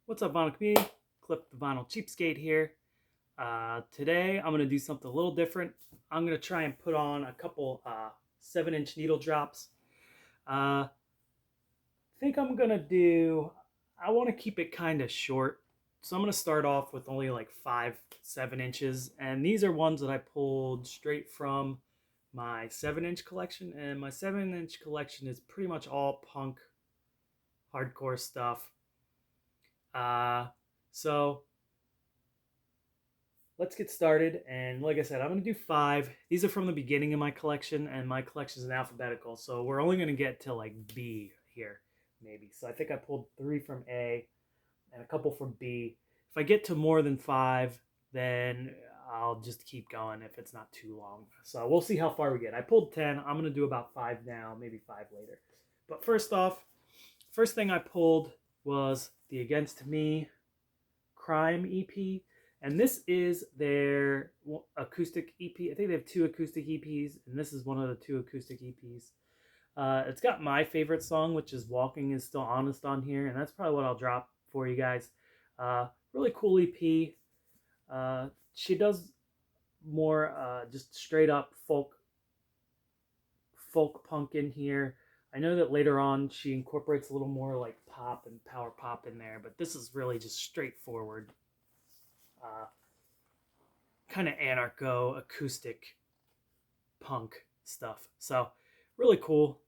What's up, vinyl community? Clip the Vinyl Cheapskate here. Today I'm going to do something a little different. I'm going to try and put on a couple 7-inch needle drops. I think I'm going to I want to keep it kind of short. So I'm going to start off with only like 7 inches. And these are ones that I pulled straight from my 7-inch collection. And my 7-inch collection is pretty much all punk, hardcore stuff. So let's get started. And like I said, I'm going to do 5. These are from the beginning of my collection, and my collection is in alphabetical. So we're only going to get to like B here, maybe. So I think I pulled 3 from A and a couple from B. If I get to more than 5, then I'll just keep going if it's not too long. So we'll see how far we get. I pulled 10. I'm going to do about 5 now, maybe 5 later. But first thing I pulled was the Against Me Crime EP. And this is their acoustic EP. I think they have 2 acoustic EPs, and this is one of the 2 acoustic EPs. It's got my favorite song, which is Walking Is Still Honest on here, and that's probably what I'll drop for you guys. Really cool EP. She does more just straight up folk punk in here. I know that later on she incorporates a little more like pop and power pop in there, but this is really just straightforward, kind of anarcho acoustic punk stuff. So really cool.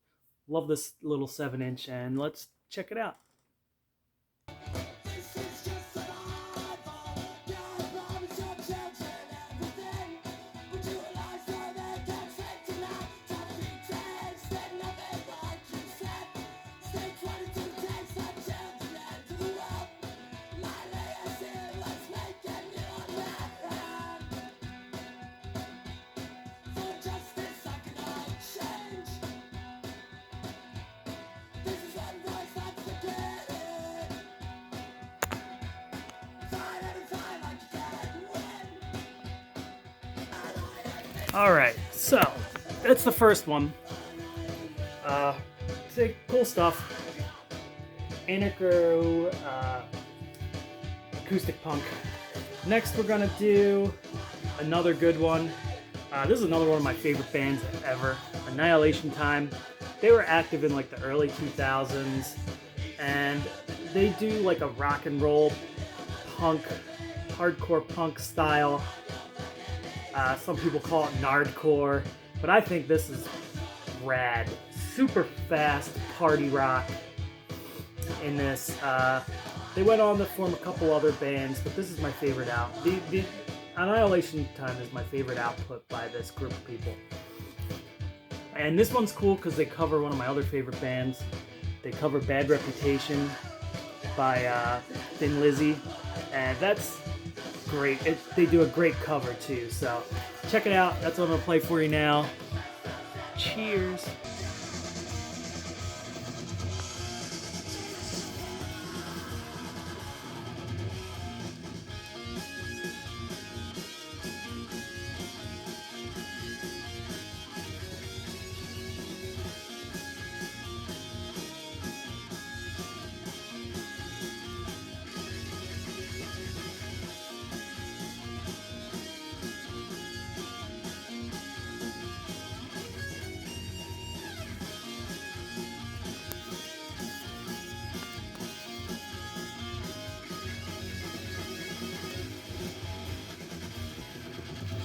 Love this little 7-inch, and let's check it out. Alright, so that's the first one. It's cool stuff. Anarcho acoustic punk. Next we're gonna do another good one. This is another one of my favorite bands ever, Annihilation Time. They were active in like the early 2000s, and they do like a rock and roll punk, hardcore punk style. Some people call it nardcore, but I think this is rad. Super fast party rock in this. They went on to form a couple other bands, but this is my favorite out. The Annihilation Time is my favorite output by this group of people. And this one's cool because they cover one of my other favorite bands. They cover Bad Reputation by Thin Lizzy, and that's great. They do a great cover too, so check it out. That's what I'm gonna play for you now. Cheers.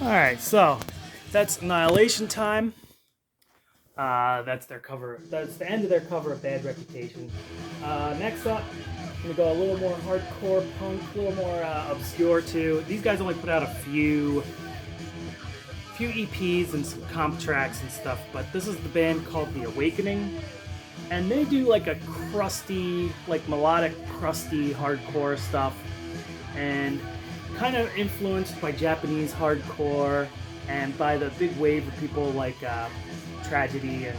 Alright, so that's Annihilation Time. That's their cover. That's the end of their cover of Bad Reputation. Next up, I'm gonna go a little more hardcore punk, a little more obscure too. These guys only put out a few EPs and some comp tracks and stuff, but this is the band called The Awakening, and they do like a crusty, like melodic, crusty hardcore stuff, and kind of influenced by Japanese hardcore and by the big wave of people like Tragedy and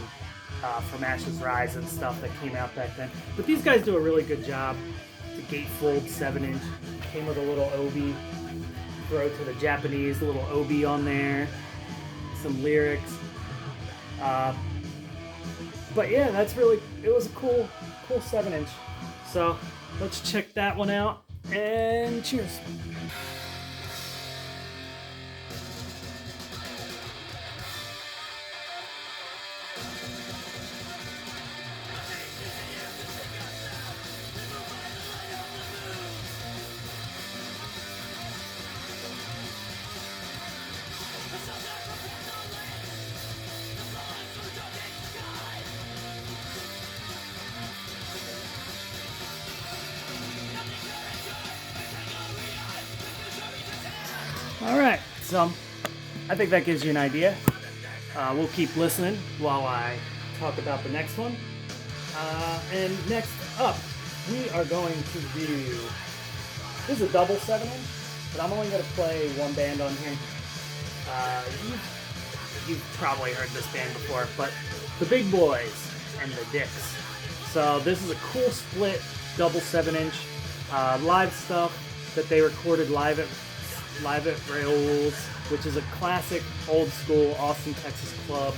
From Ashes Rise and stuff that came out back then. But these guys do a really good job. The gatefold 7-inch came with a little obi, throw to the Japanese, a little obi on there, some lyrics. But yeah, it was a cool cool 7-inch. So let's check that one out, and cheers. All right, so I think that gives you an idea. We'll keep listening while I talk about the next one. And next up, we are going to do, this is a double 7-inch, but I'm only going to play one band on here. You've probably heard this band before, but the Big Boys and the Dicks. So this is a cool split double 7-inch live stuff that they recorded live at Raoul's, which is a classic old school Austin, Texas club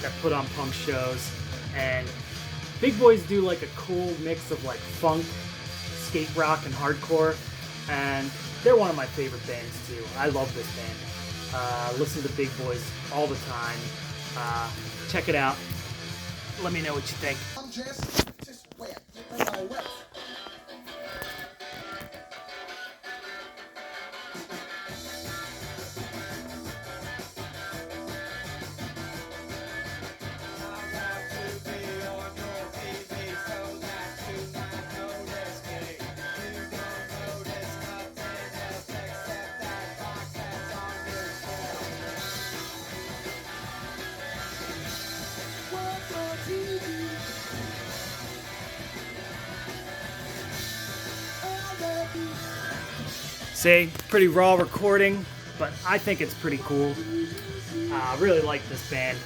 that put on punk shows. And Big Boys do like a cool mix of like funk, skate rock, and hardcore, and they're one of my favorite bands too. I love this band. Listen to Big Boys all the time. Check it out. Let me know what you think. I'm just wet. See, pretty raw recording, but I think it's pretty cool. I really like this band.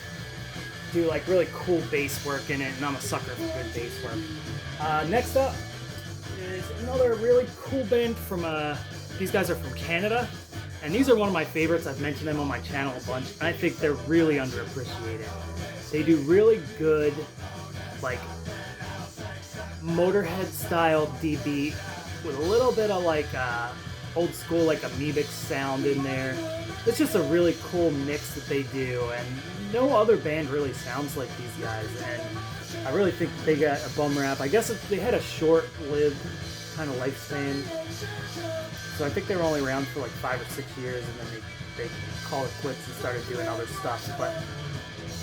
Do like really cool bass work in it, and I'm a sucker for good bass work. Next up is another really cool band from, these guys are from Canada, and these are one of my favorites. I've mentioned them on my channel a bunch, and I think they're really underappreciated. They do really good, like, Motorhead style D-beat with a little bit of like old school like amoebic sound in there. It's just a really cool mix that they do, and no other band really sounds like these guys, and I really think they got a bum rap. I guess they had a short-lived kind of lifespan, so I think they were only around for like 5 or 6 years, and then they called it quits and started doing other stuff. But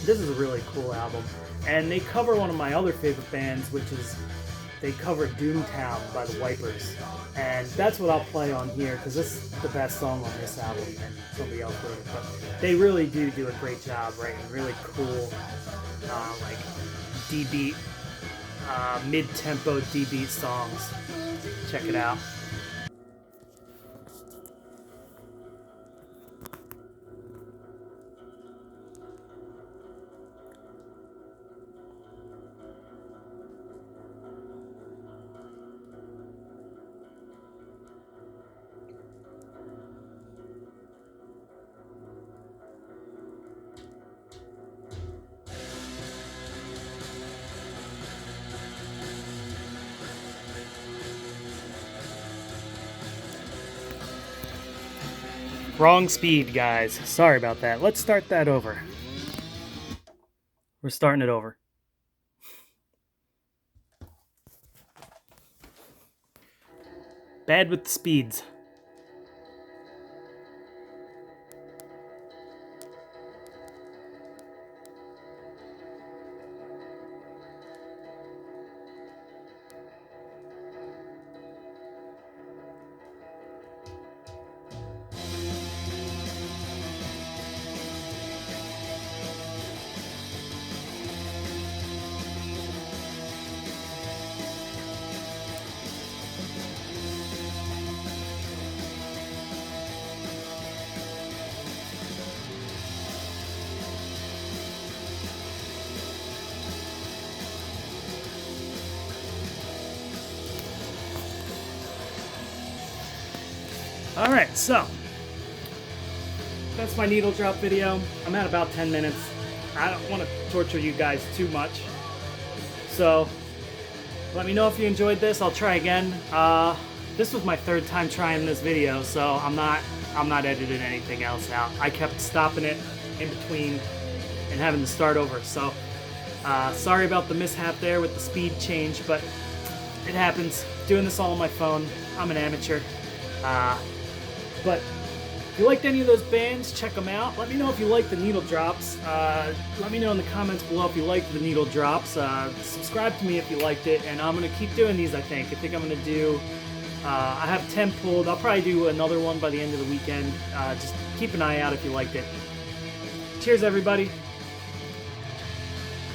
this is a really cool album, and they cover one of my other favorite bands, which is they cover Doomtown by the Wipers, and that's what I'll play on here because this is the best song on this album, and somebody else wrote it. But they really do a great job writing really cool, like D-beat, mid-tempo D-beat songs. Check it out. Wrong speed, guys. Sorry about that. Let's start that over. We're starting it over. Bad with the speeds. Alright, so that's my needle drop video. I'm at about 10 minutes. I don't want to torture you guys too much. So Let me know if you enjoyed this. I'll try again. This was my third time trying this video, so I'm not editing anything else out. I kept stopping it in between and having to start over. So sorry about the mishap there with the speed change, but it happens. Doing this all on my phone. I'm an amateur. But if you liked any of those bands, check them out. Let me know if you like the needle drops. Let me know in the comments below if you liked the needle drops. Subscribe to me if you liked it, and I'm going to keep doing these, I think. I think I'm going to do... I have 10 pulled. I'll probably do another one by the end of the weekend. Just keep an eye out if you liked it. Cheers, everybody.